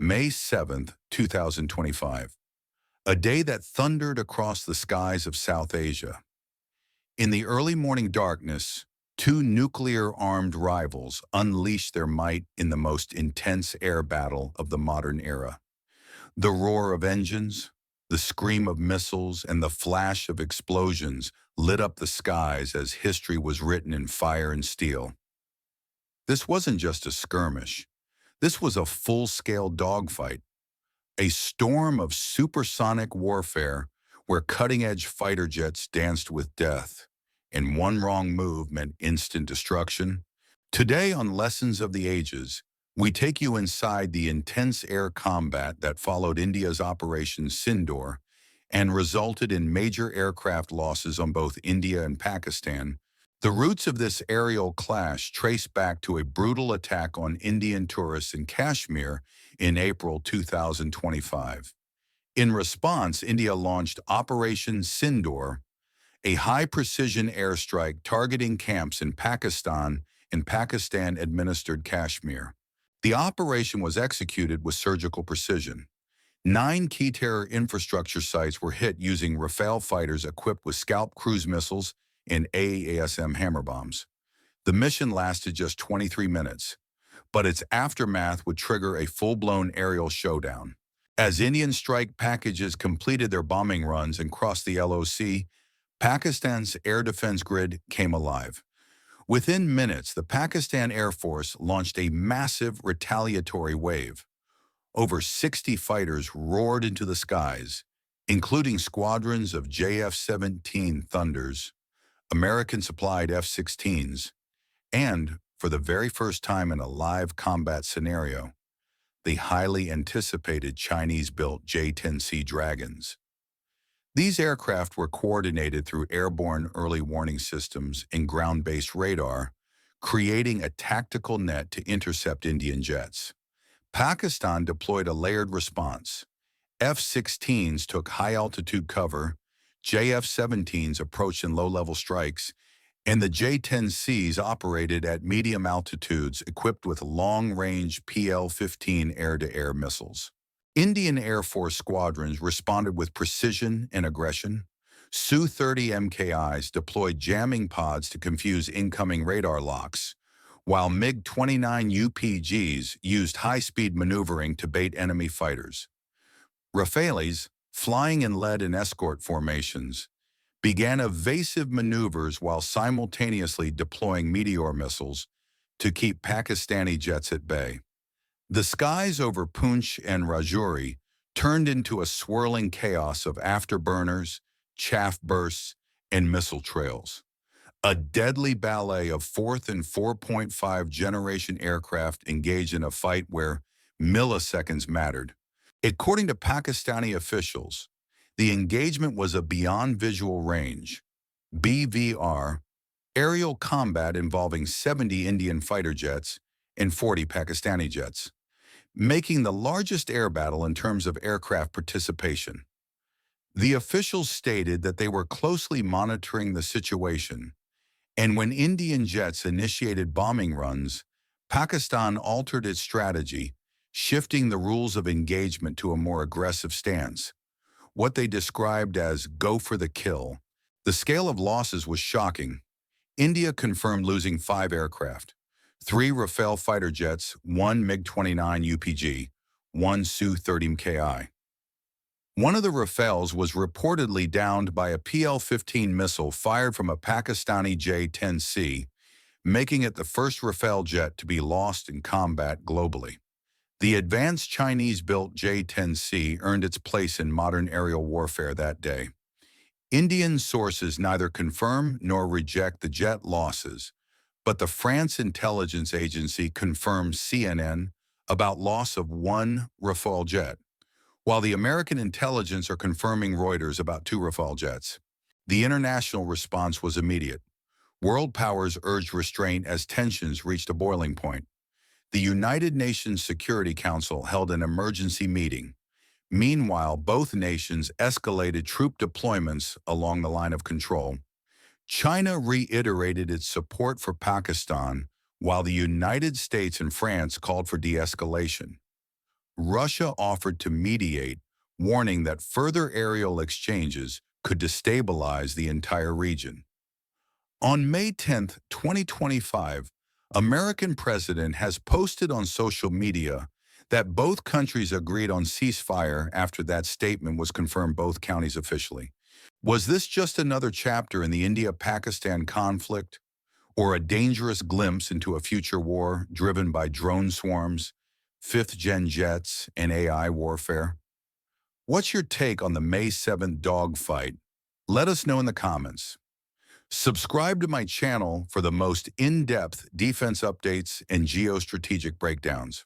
May 7th, 2025. A day that thundered across the skies of South Asia. In the early morning darkness, two nuclear-armed rivals unleashed their might in the most intense air battle of the modern era. The roar of engines, the scream of missiles, and the flash of explosions lit up the skies as history was written in fire and steel. This wasn't just a skirmish. This was a full-scale dogfight, a storm of supersonic warfare where cutting-edge fighter jets danced with death, and one wrong move meant instant destruction. Today on Lessons of the Ages, we take you inside the intense air combat that followed India's Operation Sindoor and resulted in major aircraft losses on both India and Pakistan. The roots of this aerial clash trace back to a brutal attack on Indian tourists in Kashmir in April 2025. In response, India launched Operation Sindoor, a high-precision airstrike targeting camps in Pakistan and Pakistan-administered Kashmir. The operation was executed with surgical precision. 9 key terror infrastructure sites were hit using Rafale fighters equipped with Scalp cruise missiles and AASM hammer bombs. The mission lasted just 23 minutes, but its aftermath would trigger a full-blown aerial showdown. As Indian strike packages completed their bombing runs and crossed the LOC, Pakistan's air defense grid came alive. Within minutes, the Pakistan Air Force launched a massive retaliatory wave. Over 60 fighters roared into the skies, including squadrons of JF-17 Thunders, American-supplied F-16s, and, for the very first time in a live combat scenario, the highly anticipated Chinese-built J-10C Dragons. These aircraft were coordinated through airborne early warning systems and ground-based radar, creating a tactical net to intercept Indian jets. Pakistan deployed a layered response. F-16s took high-altitude cover, JF-17s approached in low-level strikes, and the J-10Cs operated at medium altitudes equipped with long-range PL-15 air-to-air missiles. Indian Air Force squadrons responded with precision and aggression. Su-30 MKIs deployed jamming pods to confuse incoming radar locks, while MiG-29 UPGs used high-speed maneuvering to bait enemy fighters. Rafales, flying in lead and escort formations, began evasive maneuvers while simultaneously deploying Meteor missiles to keep Pakistani jets at bay. The skies over Poonch and Rajouri turned into a swirling chaos of afterburners, chaff bursts, and missile trails. A deadly ballet of 4th and 4.5 generation aircraft engaged in a fight where milliseconds mattered. According to Pakistani officials, the engagement was a beyond visual range, BVR, aerial combat involving 70 Indian fighter jets and 40 Pakistani jets, making the largest air battle in terms of aircraft participation. The officials stated that they were closely monitoring the situation, and when Indian jets initiated bombing runs, Pakistan altered its strategy, shifting the rules of engagement to a more aggressive stance, what they described as "go for the kill." The scale of losses was shocking. India confirmed losing 5 aircraft, 3 Rafale fighter jets, 1 MiG-29 UPG, 1 Su-30 MKI. One of the Rafales was reportedly downed by a PL-15 missile fired from a Pakistani J-10C, making it the first Rafale jet to be lost in combat globally. The advanced Chinese-built J-10C earned its place in modern aerial warfare that day. Indian sources neither confirm nor reject the jet losses, but the France intelligence agency confirmed CNN about loss of 1 Rafale jet, while the American intelligence are confirming Reuters about 2 Rafale jets. The international response was immediate. World powers urged restraint as tensions reached a boiling point. The United Nations Security Council held an emergency meeting. Meanwhile, both nations escalated troop deployments along the line of control. China reiterated its support for Pakistan, while the United States and France called for de-escalation. Russia offered to mediate, warning that further aerial exchanges could destabilize the entire region. On May 10, 2025, American president has posted on social media that both countries agreed on ceasefire after that statement was confirmed both counties officially. Was this just another chapter in the India-Pakistan conflict, or a dangerous glimpse into a future war driven by drone swarms, fifth-gen jets, and AI warfare? What's your take on the May 7th dogfight? Let us know in the comments. Subscribe to my channel for the most in-depth defense updates and geostrategic breakdowns.